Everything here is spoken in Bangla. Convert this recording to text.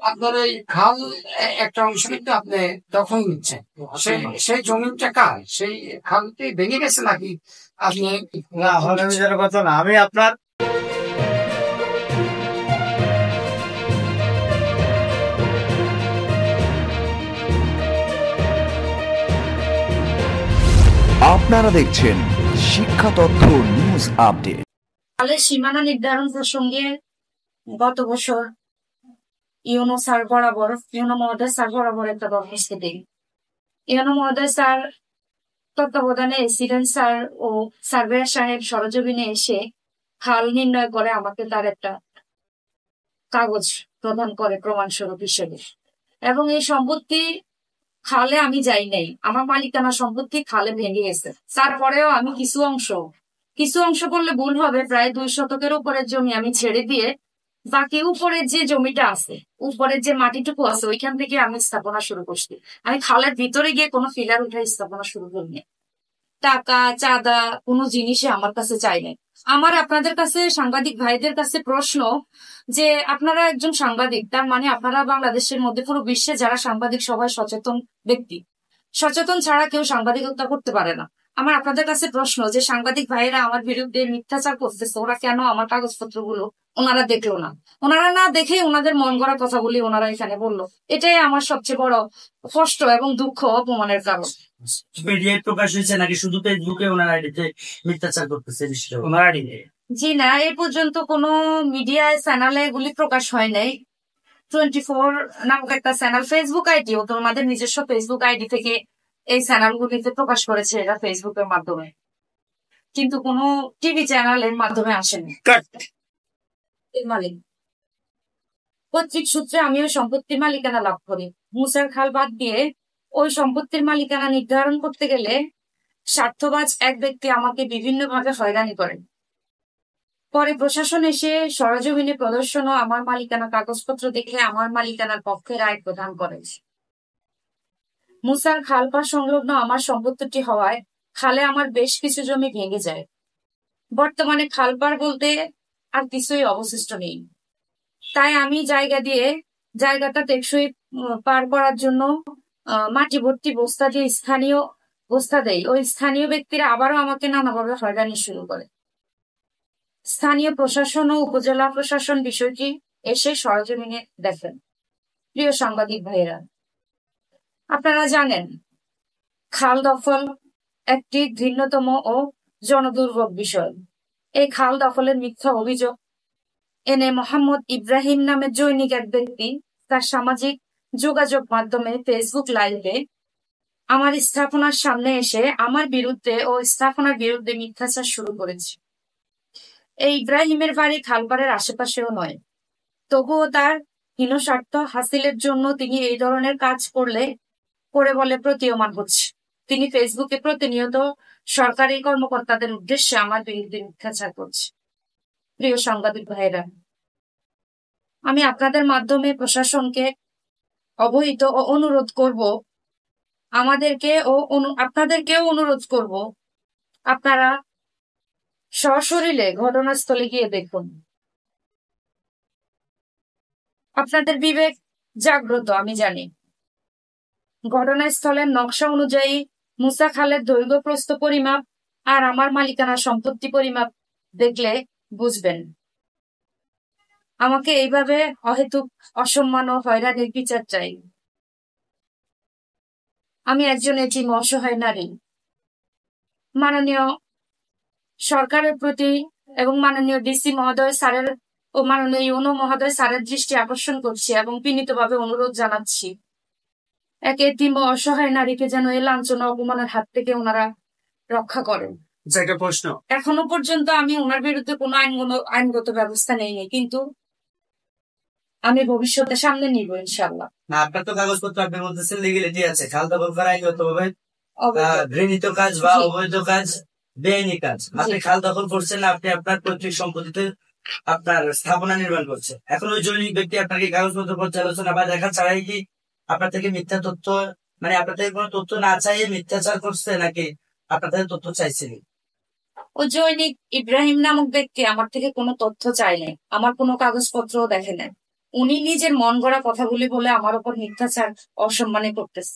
আপনার এই খাল একটা অংশ কিন্তু আপনি দখল নিচ্ছেন, সেই জমিটা কার? সেই খালটি ভেঙে গেছে নাকি আপনি? না, হলের কথা না, আমি আপনার আপনারা দেখছেন শিক্ষা তথ্য নিউজ আপডেট। খালের সীমানা নির্ধারণ প্রসঙ্গে গত বছর ইউনো মহোদয় স্যার বরাবর একটা দরখাস্ত দিই। ইউনো মহোদয় স্যার তত্ত্বাবধানে এসিডেন্ট স্যার ও সার্ভেয়ার সাহেব সরজমিনে এসে খাল নির্ণয় করে আমাকে তার একটা কাগজ প্রদান করে প্রমাণস্বরূপ হিসেবে। এবং এই সম্পত্তি খালে আমি যাই নাই, আমার মালিকানা সম্পত্তি খালে ভেঙে গেছে। তারপরেও আমি কিছু অংশ বললে ভুল হবে, প্রায় 2 শতকের উপরের জমি আমি ছেড়ে দিয়ে বাকি উপরের যে জমিটা আছে, উপরের যে মাটিটুকু আছে, ওইখান থেকে আমি স্থাপনা শুরু করছি। আমি খালের ভিতরে গিয়ে কোনো ফিলার উঠে স্থাপনা শুরু করিনি। টাকা চাঁদা কোনো জিনিসই আমার কাছে চাই নাই। আমার আপনাদের কাছে, সাংবাদিক ভাইদের কাছে প্রশ্ন, যে আপনারা একজন সাংবাদিক, তার মানে আপনারা বাংলাদেশের মধ্যে পুরো বিশ্বে যারা সাংবাদিক সবাই সচেতন ব্যক্তি। সচেতন ছাড়া কেউ সাংবাদিকতা করতে পারে না। আমার আপনাদের কাছে প্রশ্ন, যে সাংবাদিক ভাইয়েরা আমার বিরুদ্ধে মিথ্যাচার করতেছে, ওরা কেন আমার কাগজপত্রগুলো ওনারা দেখলো না? ওনারা না দেখে ওনাদের মন গড়া কথাগুলি ওনারা এখানে বললো। এটাই আমার সবচেয়ে বড় কষ্ট এবং দুঃখ, অপমানের কারণ। মিডিয়ায় প্রকাশ হয়েছে নাকি শুধু ফেসবুকে ওনার আইডিতে মিথ্যাচার করতেছে ওনার আইডিতে? জি না, এই পর্যন্ত কোনো মিডিয়া চ্যানেলে এগুলি প্রকাশ হয় নাই। 24 নামক একটা চ্যানেল, ফেসবুক আইডি, ও তোমাদের নিজস্ব ফেসবুক আইডি থেকে এই চ্যানেলগুলিতে প্রকাশ করেছে এরা ফেসবুকের মাধ্যমে, কিন্তু কোনো টিভি চ্যানেলের মাধ্যমে আসেনি। মালিক পৈতৃক সূত্রে আমি ওই সম্পত্তির মালিকানা লাভ করি। মুসার খাল বাদ দিয়ে ওই সম্পত্তির মালিকানা নির্ধারণ করতে গেলে স্বার্থবাজ এক ব্যক্তি আমাকে বিভিন্নভাবে হয়রানি করেন। পরে প্রশাসন এসে সরজমিনে প্রদর্শন ও আমার মালিকানা কাগজপত্র দেখে আমার মালিকানার পক্ষে রায় প্রদান করে। মুসার খাল পার সংলগ্ন আমার সম্পত্তিটি হওয়ায় খালে আমার বেশ কিছু জমি ভেঙে যায়। বর্তমানে খাল পার বলতে আর কিছুই অবশিষ্ট নেই। তাই আমি জায়গাটা টেকসই পার করার জন্য মাটি ভর্তি বস্তা দেয়। ওই স্থানীয় ব্যক্তিরা আবারও আমাকে নানাভাবে হয়রানি শুরু করে। স্থানীয় প্রশাসন ও উপজেলা প্রশাসন বিষয়টি এসে সরজমিনে দেখেন। প্রিয় সাংবাদিক ভাইয়েরা, আপনারা জানেন খাল দখল একটি ঘৃণ্যতম ও জনদুর্ভোগ বিষয়। এই খাল দখলের মিথ্যা অভিযোগ এনে মোহাম্মদ ইব্রাহিম নামে জৈনিক এক ব্যক্তি তার সামাজিক যোগাযোগ মাধ্যমে ফেসবুক লাইভে আমার স্থাপনার সামনে এসে আমার বিরুদ্ধে ও স্থাপনার বিরুদ্ধে মিথ্যাচার শুরু করেছে। এই ইব্রাহিমের বাড়ি খালপাড়ের আশেপাশেও নয়, তবুও তার হীনস্বার্থ হাসিলের জন্য তিনি এই ধরনের কাজ করে বলে প্রতীয়মান হচ্ছে। তিনি ফেসবুকে প্রতিনিয়ত সরকারি কর্মকর্তাদের উদ্দেশ্যে আমার বিরুদ্ধে মিথ্যাচার করছে। প্রিয় সাংবাদিক ভাইরা, আমি আপনাদের মাধ্যমে প্রশাসনকে অবহিত ও অনুরোধ করব, আপনাদেরকেও অনুরোধ করব, আপনারা সশরীরে ঘটনাস্থলে গিয়ে দেখুন। আপনাদের বিবেক জাগ্রত আমি জানি। ঘটনাস্থলের নকশা অনুযায়ী মুসা খালের দৈর্ঘ্য প্রস্থ পরিমাপ আর আমার মালিকানা সম্পত্তি পরিমাপ দেখলে বুঝবেন। আমাকে এইভাবে অহেতুক অসম্মান ও হয়রানির বিচার চাই। আমি একজন এতিম অসহায় নারী। মাননীয় সরকারের প্রতি এবং মাননীয় ডিসি মহোদয় স্যারের ও মাননীয় ইউনো মহোদয় স্যারের দৃষ্টি আকর্ষণ করছি এবং বিনীতভাবে অনুরোধ জানাচ্ছি, এক এতিম ও অসহায় নারীকে যেন এই লাঞ্ছনা অপমানের হাত থেকে ওনারা রক্ষা করেন। একটা প্রশ্ন, এখনো পর্যন্ত আমি ওনার বিরুদ্ধে কোনো আইনগত ব্যবস্থা নেইনি, কিন্তু আমি ভবিষ্যতে সামনে নিব ইনশাল্লাহ। না, আপনার তো কাগজপত্র আপনি বলতেছেন লিগ্যালিটি আছে, খাল দখল করা আইনগতভাবে ঘৃণিত কাজ বা অবৈধ কাজ, বেআইনি কাজ। আপনি খাল দখল করছেন না, আপনি আপনার পৈতৃক সম্পত্তিতে আপনার স্থাপনা নির্মাণ করছে। এখন ওই জৈনিক ব্যক্তি আপনাকে কাগজপত্র পর্যালোচনা বা দেখা ছাড়াই কি আপনার থেকে মিথ্যা তথ্য, মানে আপনার থেকে কোনো তথ্য না চাইয়ে মিথ্যাচার করছে, নাকি আপনার থেকে তথ্য চাইছিলেন? ও জৈনিক ইব্রাহিম নামক ব্যক্তি আমার থেকে কোনো তথ্য চাই নাই, আমার কোনো কাগজপত্র দেখে নেয়। উনি নিজের মন গড়া কথাগুলি বলে আমার উপর মিথ্যাচার অসম্মানে করতেছে।